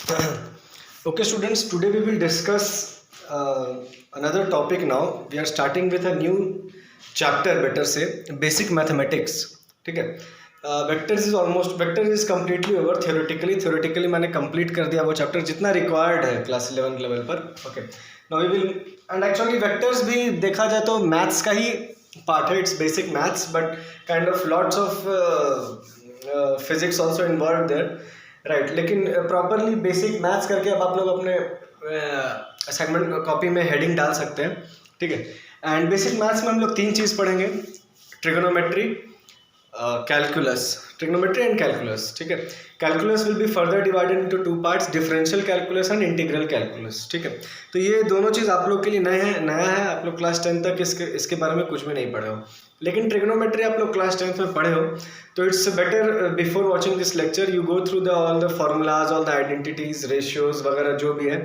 Okay, students, today we will discuss another topic now. We are starting with a new chapter, better say, basic mathematics. ठीक है. Vector is completely over theoretically मैंने complete कर दिया वो chapter जितना required है class 11 level पर. Okay. Now we will, and actually vectors भी देखा जाए तो maths का ही part है. It's basic maths but kind of lots of physics also involved there. Right लेकिन प्रॉपरली बेसिक मैथ्स करके अब आप लोग अपने असाइनमेंट कॉपी में हेडिंग डाल सकते हैं. ठीक है. एंड बेसिक मैथ्स में हम लोग तीन चीज़ पढ़ेंगे, trigonometry, calculus, trigonometry and calculus. ठीक है. Calculus will be further divided into two parts, differential calculus and integral calculus. ठीक है. तो ये दोनों चीज़ आप लोग के लिए नया है. आप लोग क्लास 10 तक इसके बारे में कुछ भी नहीं पढ़े हो, लेकिन ट्रिगोनोमेट्री आप लोग क्लास 10th में पढ़े हो. तो it's better before watching this lecture you go through all the formulas, all the identities, ratios वगैरह जो भी है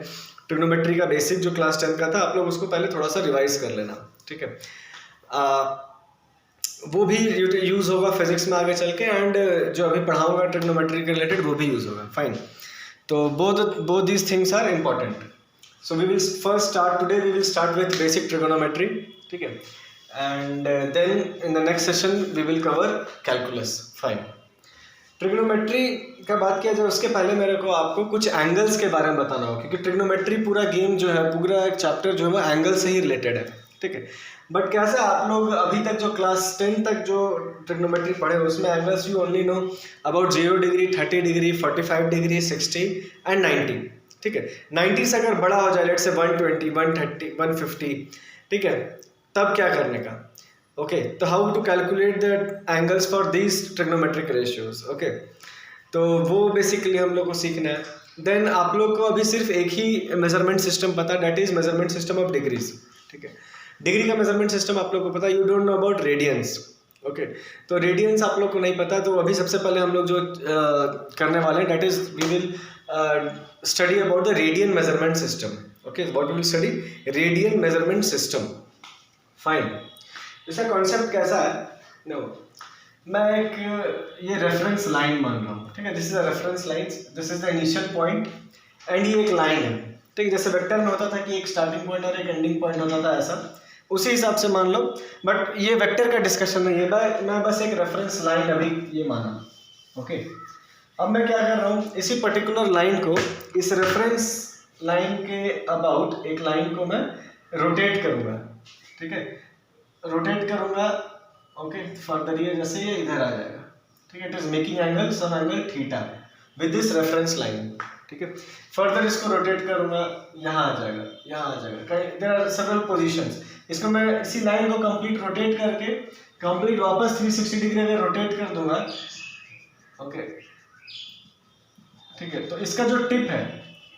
ट्रिगोनोमेट्री का बेसिक जो क्लास 10 का था, आप लोग उसको पहले थोड़ा सा रिवाइज कर लेना. ठीक है. वो भी यूज़ होगा फिजिक्स में आगे चल के, एंड जो अभी पढ़ाऊंगा ट्रिगोनोमेट्री के रिलेटेड वो भी यूज़ होगा. फाइन. तो both these things are important. So we will first start today, we will start with basic trigonometry. ठीक है. And then in the next session we will cover calculus. Fine. Trigonometry का बात किया जाए उसके पहले मेरे को आपको कुछ एंगल्स के बारे में बताना होगा, क्योंकि ट्रिग्नोमेट्री पूरा गेम जो है, पूरा एक चैप्टर जो है वो एंगल से ही रिलेटेड है. ठीक है. बट कैसे आप लोग अभी तक जो क्लास 10 तक जो ट्रिग्नोमेट्री पढ़े उसमें angles you only know about 0 degree, 30 degree, 45 degree, 60 and 90. ठीक है. 90 से अगर बड़ा हो जाए, लेट्स से 120, 130, 150, ठीक है, तब क्या करने का. ओके. तो how to calculate the angles for these trigonometric ratios. Okay. तो वो बेसिकली हम लोग को सीखना है. देन आप लोग को अभी सिर्फ एक ही मेजरमेंट सिस्टम पता, that is measurement system of degrees. ठीक है. डिग्री का मेजरमेंट सिस्टम आप लोग को पता. You don't know about radians. Okay. तो रेडियंस आप लोग को नहीं पता, तो अभी सबसे पहले हम लोग जो करने वाले हैं that is we will study about the radian measurement system. Okay. What will study? Radian measurement system. Fine. इसका कॉन्सेप्ट कैसा है? नो, मैं एक ये रेफरेंस लाइन मान रहा हूँ. ठीक है. This is a reference line, this is the initial point and ये एक लाइन है. ठीक है. जैसे वेक्टर में होता था कि एक स्टार्टिंग पॉइंट और एक एंडिंग पॉइंट होता था, ऐसा उसी हिसाब से मान लो. बट ये वेक्टर का डिस्कशन नहीं है, मैं बस एक रेफरेंस लाइन अभी ये माना. ओके. अब मैं क्या कर रहा हूँ, इसी पर्टिकुलर लाइन को, इस रेफरेंस लाइन के अबाउट एक लाइन को मैं रोटेट करूँगा. ठीक है. रोटेट करूंगा. ओके. फर्दर ये जैसे ये इधर आ जाएगा. ठीक है. It is making angle, some angle theta with this reference line. ठीक है. फर्दर इसको रोटेट करूंगा, यहाँ आ जाएगा, यहाँ आ जाएगा. There are several positions. इसको मैं इसी लाइन को कंप्लीट रोटेट करके कंप्लीट वापस 360 डिग्री में रोटेट कर दूंगा. ओके. ठीक है. तो इसका जो टिप है,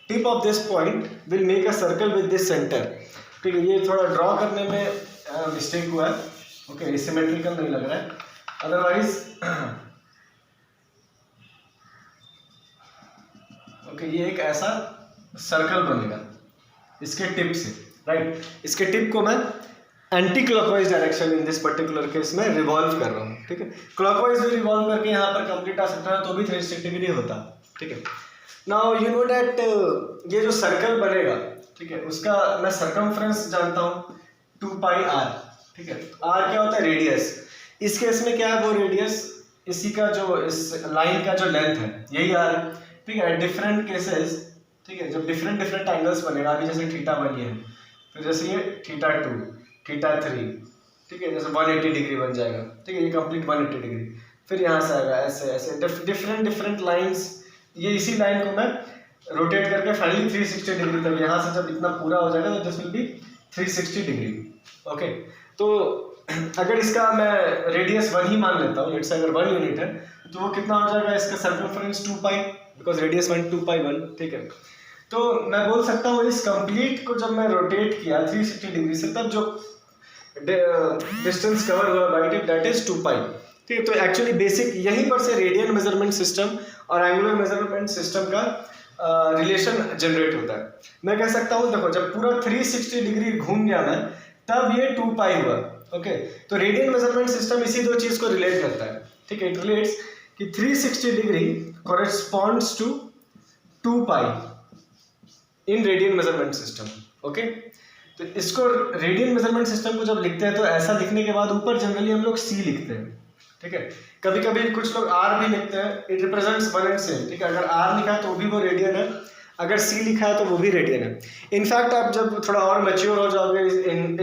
tip of this point will make a circle with this centre. ठीक है. ये थोड़ा ड्रॉ करने में मिस्टेक हुआ है. ओके. सिमेट्रिकल नहीं लग रहा है. अदरवाइज ओके, ये एक ऐसा सर्कल बनेगा इसके टिप से. राइट. इसके टिप को मैं anti clockwise direction in this particular case में रिवॉल्व कर रहा हूँ. ठीक है. क्लॉकवाइज भी रिवॉल्व करके यहाँ पर कंप्लीट आ सकता है, तो भी 360 डिग्री होता. ठीक है. नाउ यू नो डैट ये जो सर्कल बनेगा, ठीक है, उसका मैं सर्कमफ्रेंस जानता हूँ 2 पाई r. ठीक है. r क्या होता है? रेडियस. इस केस में क्या है वो रेडियस, इसी का जो इस लाइन का जो लेंथ है यही r है. ठीक है. Different cases. ठीक है. जब डिफरेंट एंगल्स बनेगा, अभी जैसे θ1 ये है, फिर जैसे ये θ2, θ3. ठीक है. जैसे 180 डिग्री बन जाएगा. ठीक है. ये कंप्लीट 180 डिग्री. फिर यहाँ से आएगा ऐसे ऐसे डिफरेंट लाइन्स. ये इसी लाइन को मैं रोटेट करके फाइनली 360 डिग्री तक, यहाँ से जब इतना पूरा हो जाएगा तो this will be 360 degree. Okay. तो अगर इसका मैं रेडियस 1 ही मान लेता हूँ, लेट्स से अगर 1 यूनिट है, तो वो कितना हो जाएगा इसका सर्कमफ्रेंस 2 पाई, बिकॉज रेडियस 1 2 पाई 1. ठीक है. तो मैं बोल सकता हूँ इस कंप्लीट को जब मैं रोटेट किया 360 डिग्री से, तब जो डिस्टेंस कवर हुआ बाई टिप दैट इज 2 पाई. ठीक है. तो एक्चुअली बेसिक यहीं पर से रेडियन मेजरमेंट सिस्टम और एंगुलर मेजरमेंट सिस्टम का रिलेशन जनरेट होता है. मैं कह सकता हूँ, देखो, जब पूरा 360 डिग्री घूम गया मैं, तब ये 2 पाई हुआ. ओके. तो रेडियन मेजरमेंट सिस्टम इसी दो चीज को रिलेट करता है. ठीक है. इट रिलेट्स कि 360 degree corresponds to 2 pi. In radian measurement system. Okay, तो इसको रेडियन मेजरमेंट सिस्टम को जब लिखते हैं तो ऐसा लिखने के बाद ऊपर जनरली हम लोग सी लिखते हैं, ठीक है। कभी कभी कुछ लोग आर भी लिखते हैं, it represents one and same, ठीक है। अगर आर लिखा है तो भी वो रेडियन है, अगर सी लिखा है तो वो भी रेडियन है। इनफैक्ट आप जब थोड़ा और मैच्योर हो जाओगे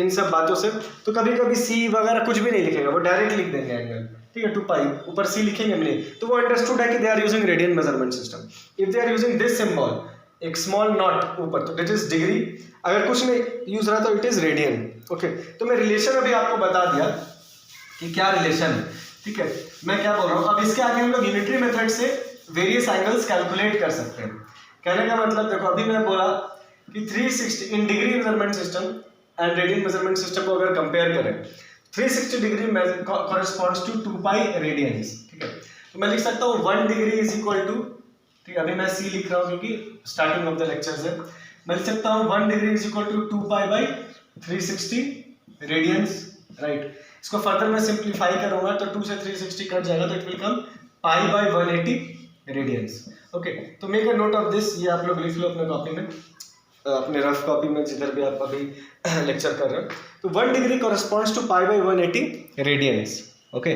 इन सब बातों से तो कभी कभी सी वगैरह कुछ भी नहीं लिखेगा, वो डायरेक्ट लिख देंगे एंगल, ठीक है, 2 पाई, ऊपर सी लिखेंगे नहीं, तो वो अंडरस्टूड है कि they are using radian measurement system. If they are using this symbol, एक स्मॉल नॉट ऊपर, तो इट इज डिग्री। अगर कुछ नहीं यूज रहा तो इट इज रेडियन। ओके, तो मैं रिलेशन अभी आपको बता दिया कि क्या रिलेशन है, ठीक है। मैं क्या बोल रहा हूँ, अब इसके आगे हम लोग यूनिटरी मेथड से वेरियस एंगल्स कैलकुलेट कर सकते हैं। कहने का मतलब देखो, अभी मैं बोला कि 360 in degree measurement system and radian measurement system को अगर कंपेयर करें, 360 degree corresponds to 2 pi radians, ठीक है। तो मैं लिख सकता हूँ 1 डिग्री इज इक्वल टू, ठीक है, अभी मैं सी लिख रहा हूँ क्योंकि स्टार्टिंग ऑफ द लेक्चर से, मैं लिख सकता हूँ 1 degree is equal to 2 pi by 360 radians, right. इसको फर्दर मैं सिंप्लीफाई करूंगा तो 2 से 360 कट जाएगा तो it will come pi by 180 radians. Okay, तो make a note of this, ये आप लोग लिख लो अपने कॉपी में, अपने रफ कॉपी में, जिधर भी आप अभी लेक्चर कर रहे हो। तो 1 degree corresponds to pi by 180 radians. Okay,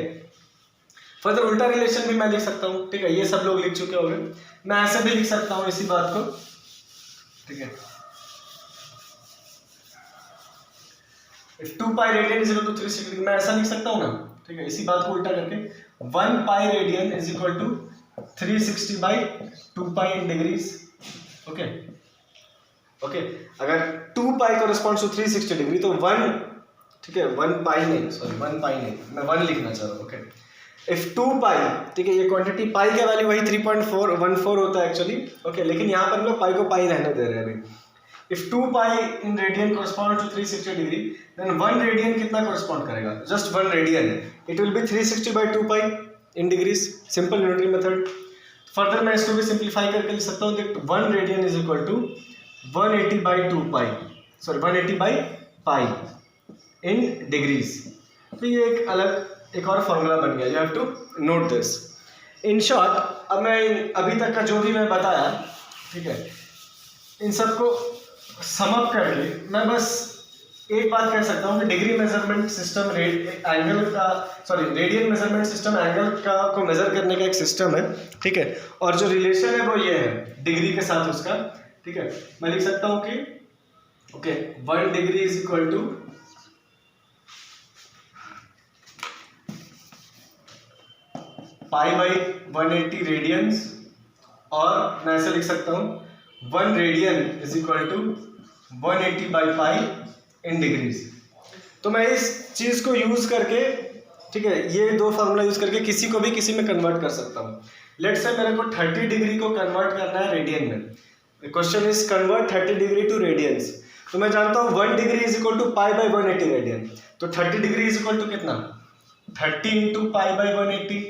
further उल्टा रिलेशन भी मैं लिख सकता हूँ, ठीक है, ये सब लोग लिख चुके होंगे। मैं ऐसे भी लिख सकता हूँ इसी बात को, ठीक है, if 2 pi radian is equal to 360 degree, मैं ऐसा लिख सकता हूँ ना, ठीक है, इसी बात को उल्टा करके 1 pi radian is equal to 360 by 2 pi in degrees. Okay okay, अगर 2 पाई कॉरेस्पॉन्ड्स टू 360 डिग्री तो 1, ठीक है, 1 पाई नहीं, सॉरी 1 पाई नहीं, मैं 1 लिखना चाह रहा हूँ। ओके, इफ 2 पाई, ठीक है, ये क्वांटिटी पाई का वैल्यू वही 3.414 होता है एक्चुअली। ओके, लेकिन यहाँ पर हम लोग पाई को पाई रहने दे रहे हैं अभी। If 2 pi in radian corresponds to 360 degree, then 1 radian कितना correspond करेगा? Just 1 radian. It will be 360 by 2 pi in degrees. Simple unitary method. Further मैं इसको भी simplify करके लिख सकता हूँ that 1 radian is equal to 180 by 2 pi. Sorry, 180 by pi in degrees. तो ये एक अलग एक और फॉर्मूला बन गया. You have to note this. In short, अब मैं अभी तक का जो भी मैं बताया, ठीक है, इन सबको समअप करके मैं बस एक बात कह सकता हूँ कि डिग्री मेजरमेंट सिस्टम एंगल का, sorry, radian measurement system angle का को मेजर करने का एक सिस्टम है, ठीक है, और जो रिलेशन है वो ये है डिग्री के साथ उसका, ठीक है। मैं लिख सकता हूँ कि okay 1 degree is equal to pi by 180 radians, और मैं ऐसे लिख सकता हूँ 1 radian is equal to 180 by pi in degrees. तो मैं इस चीज को यूज करके, ठीक है, ये दो फार्मूला यूज करके किसी को भी किसी में कन्वर्ट कर सकता हूँ। लेट्स से मेरे को 30 डिग्री को कन्वर्ट करना है रेडियन में। Question is convert 30 degree to radians. तो मैं जानता हूँ 1 degree is equal to pi by 180 radian. तो 30 डिग्री इज इक्वल टू कितना, 30 इंटू पाई बाई 180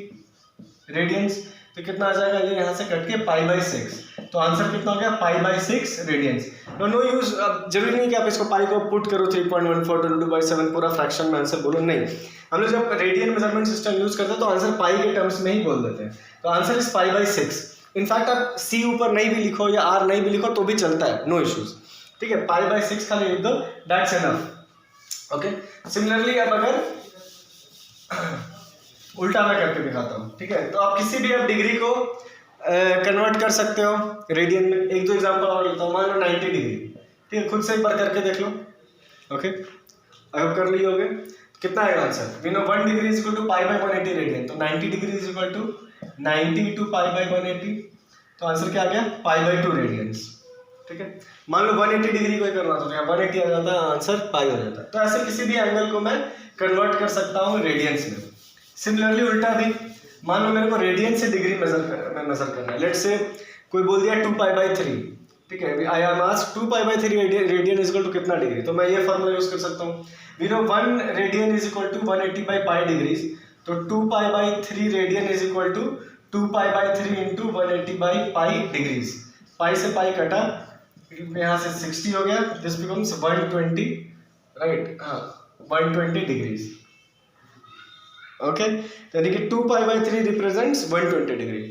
रेडियंस। तो कितना आ जाएगा, ये यहाँ से कट के पाई बाई 6। तो आंसर कितना हो गया, pi by 6 radians. No use, अब जरूरी नहीं कि आप इसको पाई को पुट करो 3.14 डिवाइडेड बाई 7 पूरा फ्रैक्शन में आंसर बोलो, नहीं। हम लोग जब रेडियन मेजरमेंट सिस्टम यूज करते हैं तो आंसर पाई के टर्म्स में ही बोल देते हैं। तो answer is pi by 6। In fact आप सी ऊपर नहीं भी लिखो या आर नहीं भी लिखो तो भी चलता है, नो इश्यूज, ठीक है। पाई बाई 6 खाली लिख दो, दैट्स इनफ। ओके, सिमिलरली अब अगर उल्टा मैं करके दिखाता हूँ, ठीक है। तो आप किसी भी अब डिग्री को कन्वर्ट कर सकते हो रेडियन में। एक दो एग्जांपल और लेता हूँ, मान लो 90 डिग्री, ठीक है, खुद से एक बार करके देख लो। ओके, अब कर लिए होगे, कितना आएगा answer, we know 1 degree is equal to pi by 180 radian. तो 90 degree is equal to 90 to pi by 180। तो आंसर क्या आ गया, पाई बाई 2 रेडियंस, ठीक है। मान लो 180 डिग्री को करना तो 180 आ जाता है, आंसर पाई हो जाता है। तो ऐसे किसी भी एंगल को मैं कन्वर्ट कर सकता हूँ रेडियंस में। सिमिलरली उल्टा भी, मान लो मेरे को रेडियन से डिग्री मेजर करना है। लेट्स से कोई बोल दिया 2 पाई बाई 3, ठीक है, I am asked 2 pi by 3 radian is equal to कितना डिग्री। तो मैं ये फॉर्मूला यूज कर सकता हूँ, we know 1 radian is equal to 180 by pi degrees. तो 2 pi by 3 radian is equal to 2 pi by 3 into 180 by pi degrees. Pi से pi कटा, यहाँ से 60 हो गया, दिस बिकम्स 120, राइट, हाँ 120 डिग्रीज। ओके, यानी कि 2 पाई बाई 3 रिप्रेजेंट्स 120 डिग्री।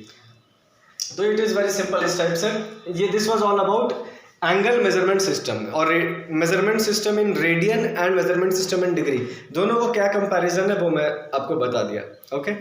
तो इट इज वेरी सिंपल इस टाइप से। ये this was all about angle measurement system और measurement system in radian and measurement system in degree, दोनों को क्या कंपैरिजन है वो मैं आपको बता दिया। ओके